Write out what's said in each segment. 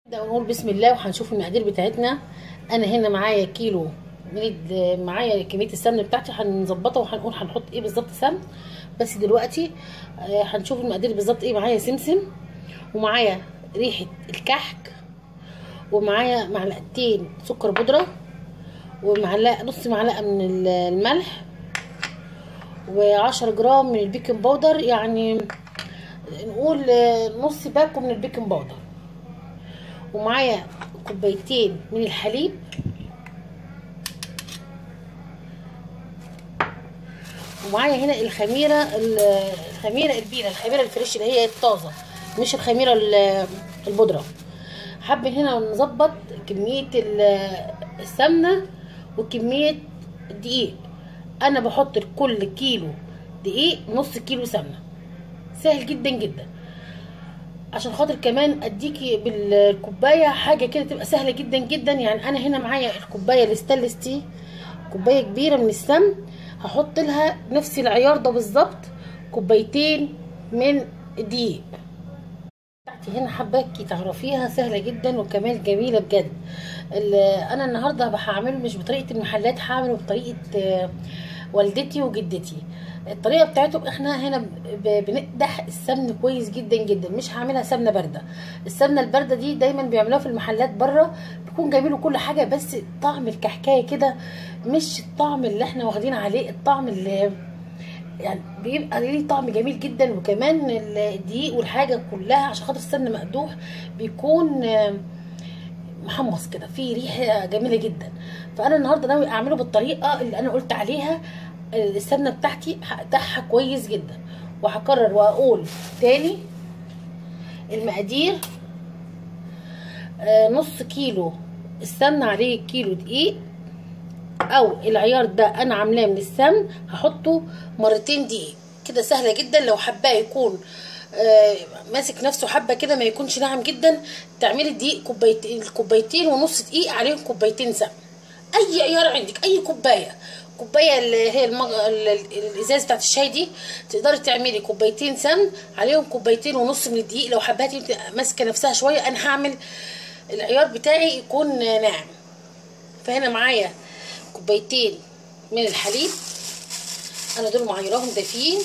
نبدأ ونقول بسم الله وهنشوف المقادير بتاعتنا. انا هنا معايا كيلو معايا كميه السمن بتاعتي هنظبطها وهنقول هنحط ايه بالظبط سمن. بس دلوقتي هنشوف المقادير بالظبط ايه. معايا سمسم، ومعايا ريحه الكحك، ومعايا معلقتين سكر بودره، ومعلقه نص معلقه من الملح، و10 جرام من البيكنج باودر، يعني نقول نص باكو من البيكنج باودر، ومعايا كوبايتين من الحليب، ومعايا هنا الخميره البيره، الخميره الفريش اللي هي الطازه، مش الخميره البودره. حابين هنا نظبط كميه السمنه وكميه الدقيق. انا بحط لكل كيلو دقيق نص كيلو سمنه، سهل جدا جدا، عشان خاطر كمان اديكي بالكوبايه حاجه كده تبقى سهله جدا جدا. يعني انا هنا معايا الكوبايه الستانلس تي، كوبايه كبيره من السمن، هحط لها نفس العيار ده بالظبط كوبايتين من الدقيق بتاعتي. هنا حباكي تعرفيها سهله جدا وكمان جميله بجد. انا النهارده هعمله مش بطريقه المحلات، هعمله بطريقه والدتي وجدتي. الطريقه بتاعتهم احنا هنا بنقدح السمن كويس جدا جدا، مش هعملها سمنه بارده. السمنه البارده دي دايما بيعملوها في المحلات بره، بيكون جايبين له كل حاجه، بس طعم الكحكايه كده مش الطعم اللي احنا واخدين عليه. الطعم اللي يعني بيبقى ليه طعم جميل جدا، وكمان الدقيق والحاجه كلها عشان خاطر السمن مقدوح بيكون محمص كده، فيه ريحه جميله جدا. فانا النهارده ناوي اعمله بالطريقه اللي انا قلت عليها. السمنه بتاعتي هقطعها كويس جدا، وهكرر واقول تاني المقادير. نص كيلو السمنه عليه كيلو دقيق، او العيار ده انا عاملاه من السمن هحطه مرتين دقيق كده، سهله جدا. لو حباه يكون ماسك نفسه حبه كده، ما يكونش ناعم جدا، تعملي الدقيق كوبايتين ونص دقيق عليهم كوبايتين سمن. اي عيار عندك، اي كوبايه اللي هي الازاز بتاعت الشاي دي، تقدري تعملي كوبايتين سمن عليهم كوبايتين ونص من الدقيق. لو حباتي ماسكه نفسها شويه، انا هعمل العيار بتاعي يكون ناعم. فهنا معايا كوبايتين من الحليب، انا دول معيراهم دافيين.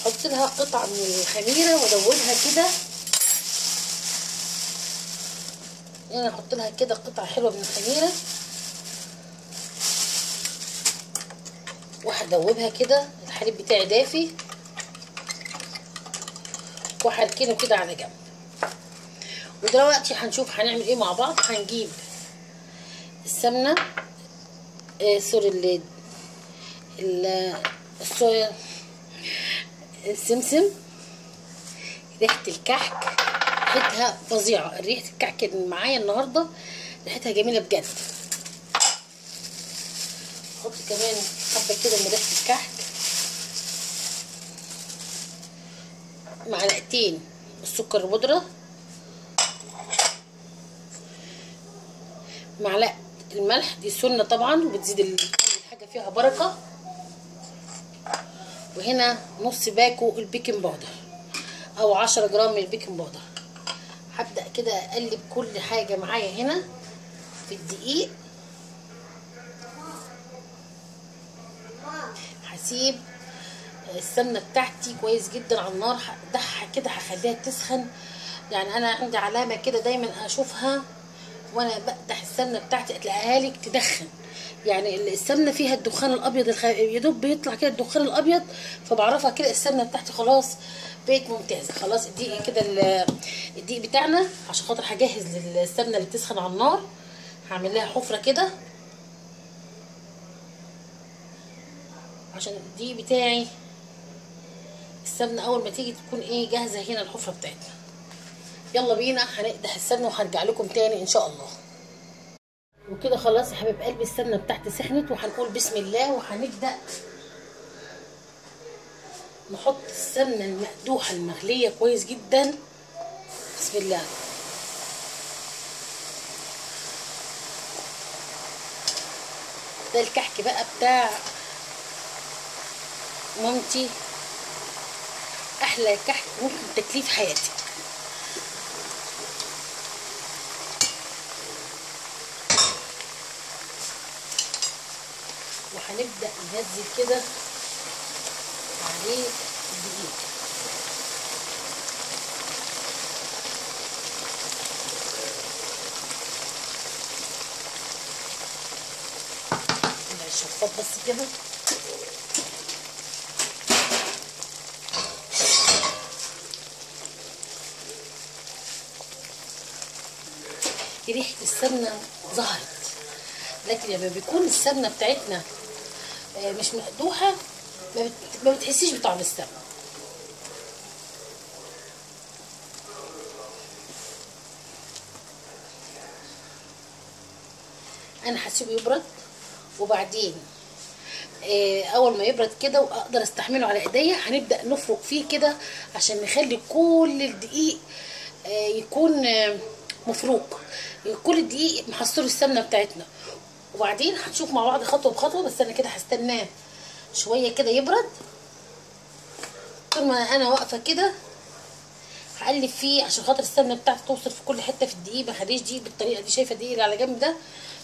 احط لها قطعه من الخميره وادوبها كده، يعني احط لها كده قطعه حلوه من الخميره وهدوبها كده. الحليب بتاعي دافي وهركنه كده على جنب. ودلوقتي هنشوف هنعمل ايه مع بعض. هنجيب السمنه سوري الصويا، السمسم، ريحه الكحك ريحتها فظيعه. ريحه الكحك اللي معايا النهارده ريحتها جميله بجد. احط كمان حبه كده من ريحه الكحك، معلقتين السكر البودره، معلقه الملح دي سنه طبعا وبتزيد الحاجه فيها بركه، وهنا نص باكو البيكنج باودر او 10 جرام من البيكنج باودر. هبدا كده اقلب كل حاجه معايا هنا في الدقيق. هسيب السمنه بتاعتي كويس جدا على النار، هقدحها كده، هخليها تسخن. يعني انا عندي علامه كده دايما اشوفها وانا بقدح السمنه بتاعتي، تلاقيها لك تدخن. يعني السمنه فيها الدخان الابيض يا دوب بيطلع كده الدخان الابيض، فبعرفها كده السمنه بتاعتي خلاص بقت ممتازه. خلاص الدقيق كده، الدقيق بتاعنا عشان خاطر هجهز للسمنه اللي بتسخن على النار. هعمل لها حفره كده عشان الدقيق بتاعي السمنه اول ما تيجي تكون ايه جاهزه. هنا الحفره بتاعتنا. يلا بينا هنقدح السمنه وهرجع لكم تاني ان شاء الله. وكده خلاص يا حبيب قلبي السمنه بتاعتي سخنت، وهنقول بسم الله وهنبدا نحط السمنه المقدوحه المغليه كويس جدا. بسم الله. ده الكحك بقى بتاع مامتي، احلى كحك ممكن تاكليه في حياتك. هنبدأ ننزل كده عليه الدقيق. الشفاط بس كده. ريحة السمنة ظهرت، لكن لما بيكون السمنة بتاعتنا مش مقدوحة ما بتحسيش بطعم السمنة. انا هسيبه يبرد، وبعدين اول ما يبرد كده واقدر استحمله على ايديا هنبدا نفرك فيه كده عشان نخلي كل الدقيق يكون مفروك، كل الدقيق محصر السمنه بتاعتنا. وبعدين هنشوف مع بعض خطوه بخطوه، بس انا كده هستناه شويه كده يبرد. طول ما انا واقفه كده هقلب فيه عشان خاطر السمنه بتاعتي توصل في كل حته في الدقيق. ما خليش دقيق بالطريقه دي، شايفه الدقيق اللي على جنب ده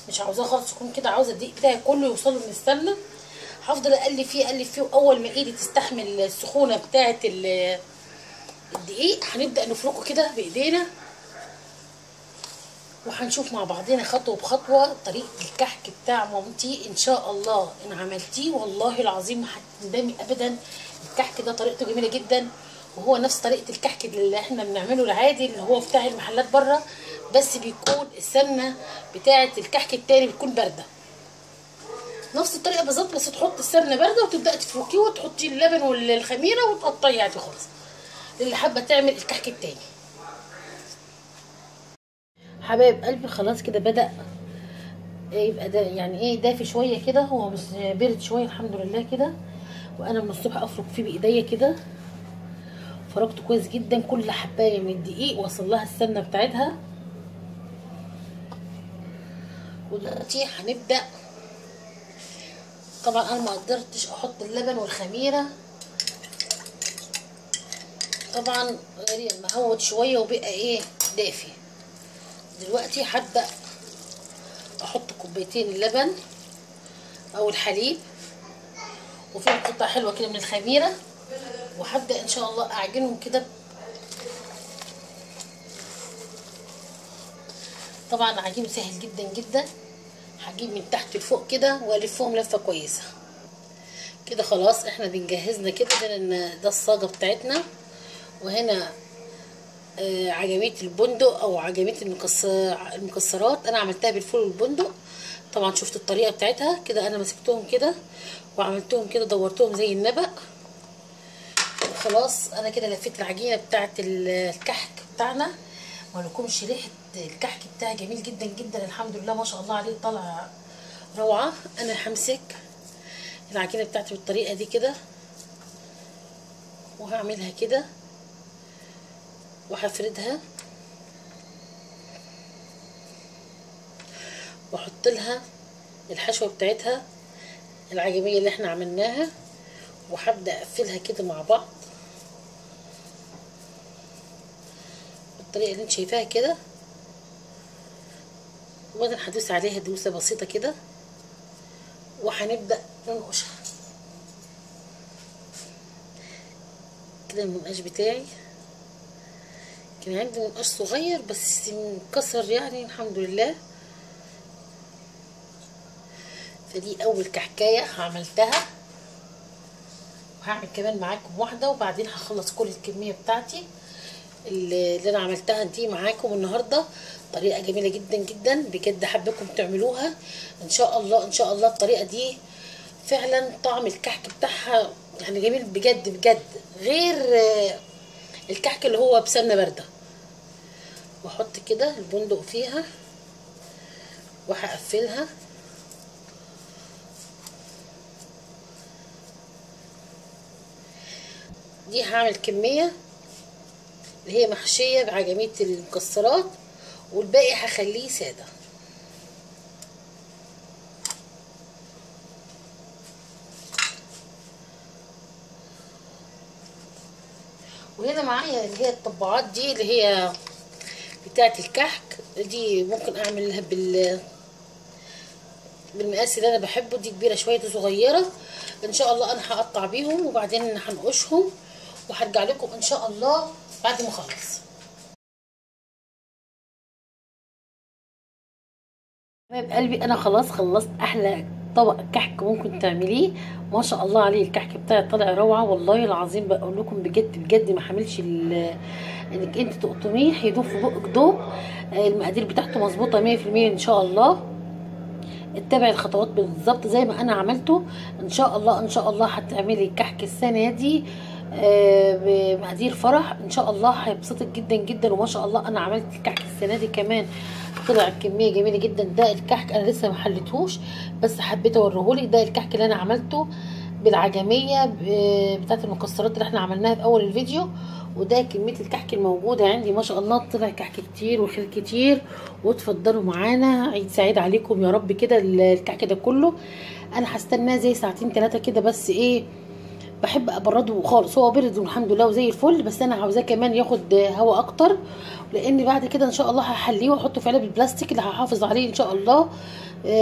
مش عاوزاه خالص يكون كده، عاوزه الدقيق بتاعي كله يوصل من السمنه. هفضل اقلب فيه واول ما ايدي تستحمل السخونه بتاعه الدقيق هنبدا نفركه كده بايدينا، وهنشوف مع بعضنا خطوه بخطوه طريقه الكحك بتاع مامتي. ان شاء الله ان عملتيه والله العظيم ما هتندمي ابدا. الكحك ده طريقته جميله جدا، وهو نفس طريقه الكحك اللي احنا بنعمله العادي اللي هو بتاع المحلات بره، بس بيكون السمنه بتاعه الكحك التاني بتكون بارده. نفس الطريقه بالظبط، بس تحط السمنه بارده وتبداي تفركيه وتحطي اللبن والخميره وتقطعي عادي خالص اللي حابه تعمل الكحك التاني. حبايب قلبي خلاص كده بدا يبقى ده يعني ايه دافي شويه كده، هو مش بارد شويه الحمد لله كده. وانا من الصبح افرك فيه بايديا كده، فركته كويس جدا، كل حبايه من الدقيق وصل لها السمنه بتاعتها. ودلوقتي هنبدا. طبعا انا ما قدرتش احط اللبن والخميره، طبعا غير ما هوت شويه وبقى ايه دافي. دلوقتي هبدا احط كوبايتين اللبن او الحليب وفيهم قطعه حلوه كده من الخميره، وهبدا ان شاء الله اعجنهم كده. طبعا عجينه سهل جدا جدا، هجيب من تحت لفوق كده والفهم لفه كويسه كده. خلاص احنا بنجهزنا كده، ده الصاجه بتاعتنا. وهنا عجميه البندق او عجميه المكسرات، انا عملتها بالفول والبندق. طبعا شفت الطريقه بتاعتها كده، انا مسكتهم كده وعملتهم كده دورتهم زي النبق. خلاص انا كده لفيت العجينه بتاعت الكحك بتاعنا. ولكمش ريحه الكحك بتاعي جميل جدا جدا الحمد لله ما شاء الله عليه، طالع روعه. انا همسك العجينه بتاعتي بالطريقه دي كده وهعملها كده وهفردها واحط لها الحشوه بتاعتها العجميه اللي احنا عملناها، وهبدا اقفلها كده مع بعض بالطريقه اللي انت شايفاها كده. وبعدين هدوس عليها دوسه بسيطه كده وهنبدا ننقشها كده. المنقاش بتاعي كان عندي منقاش صغير بس انكسر يعني الحمد لله. فدي اول كحكايه عملتها، وهعمل كمان معاكم واحده وبعدين هخلص كل الكميه بتاعتي اللي انا عملتها دي معاكم النهارده. طريقه جميله جدا جدا بجد، حابكم تعملوها ان شاء الله. ان شاء الله الطريقه دي فعلا طعم الكحك بتاعها يعني جميل بجد بجد، غير الكحك اللي هو بسمنه بارده. واحط كده البندق فيها وهقفلها دي. هعمل كميه اللي هي محشيه بعجميه المكسرات والباقي هخليه ساده. وهنا معايا اللي هي الطباعات دي اللي هي بتاعه الكحك دي، ممكن اعملها بالمقاس اللي انا بحبه. دي كبيره شويه، دي صغيره. ان شاء الله انا هقطع بيهم وبعدين هنقشهم وهرجع لكم ان شاء الله بعد ما اخلص. حبايب قلبي انا خلاص خلصت احلى طبق كحك ممكن تعمليه. ما شاء الله عليه، الكحك بتاعي طالع روعه والله العظيم. بقول لكم بجد بجد ما حملش انك انت تقطميه هيدوب في بقك دوب. المقادير بتاعته مظبوطه 100% ان شاء الله. اتبعي الخطوات بالظبط زي ما انا عملته. ان شاء الله ان شاء الله هتعملي كحك السنه دي بمقادير فرح ان شاء الله. هيبسطك جدا جدا. وما شاء الله انا عملت الكحك السنه دي كمان طلع كميه جميله جدا. ده الكحك انا لسه ما حليتهوش بس حبيت اوريهولك. ده الكحك اللي انا عملته بالعجميه بتاعت المكسرات اللي احنا عملناها في اول الفيديو. وده كميه الكحك الموجوده عندي ما شاء الله. طلع كحك كتير وخير كتير. وتفضلوا معانا، عيد سعيد عليكم يا رب كده. الكحك ده كله انا هستناه زي ساعتين 3 كده بس ايه، بحب ابرده خالص. هو برد والحمد لله وزي الفل، بس انا عاوزاه كمان ياخد هواء اكتر لان بعد كده ان شاء الله هحليه واحطه في علب البلاستيك اللي هحافظ عليه ان شاء الله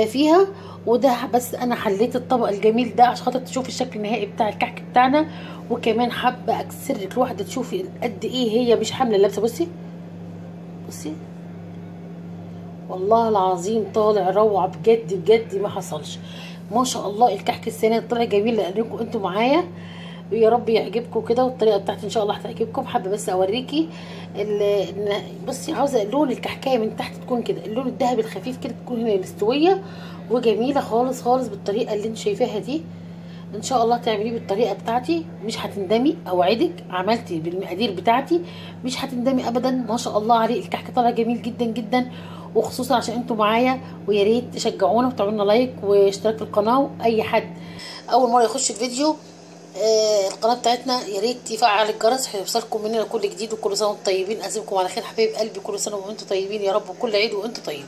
فيها. وده بس انا حليت الطبق الجميل ده عشان خاطر تشوفي الشكل النهائي بتاع الكحك بتاعنا. وكمان حابه اكسر لك الواحده تشوفي قد ايه هي مش حامله اللبسه. بصي بصي والله العظيم طالع روعه بجد بجد ما حصلش. ما شاء الله الكحك السنه طلع جميل لانكم انتوا معايا. يا رب يعجبكم كده، والطريقه بتاعتي ان شاء الله هتعجبكم. حابه بس اوريكي بصي عاوزه لون الكحكايه من تحت تكون كده اللون الذهبي الخفيف كده، تكون هنا مستويه وجميله خالص خالص بالطريقه اللي انت شايفاها دي. ان شاء الله تعمليه بالطريقه بتاعتي مش هتندمي. اوعدك عملتي بالمقادير بتاعتي مش هتندمي ابدا. ما شاء الله عليه الكحك طالع جميل جدا جدا، وخصوصا عشان انتوا معايا. ويا ريت تشجعونا وتعملوا لنا لايك واشتراك في القناه. واي حد اول مره يخش الفيديو القناه بتاعتنا يا ريت يفعل الجرس هيوصلكم مننا كل جديد. وكل سنه وانتم طيبين. اسيبكم على خير حبايب قلبي. كل سنه وانتم طيبين يا رب، وكل عيد وانتم طيبين.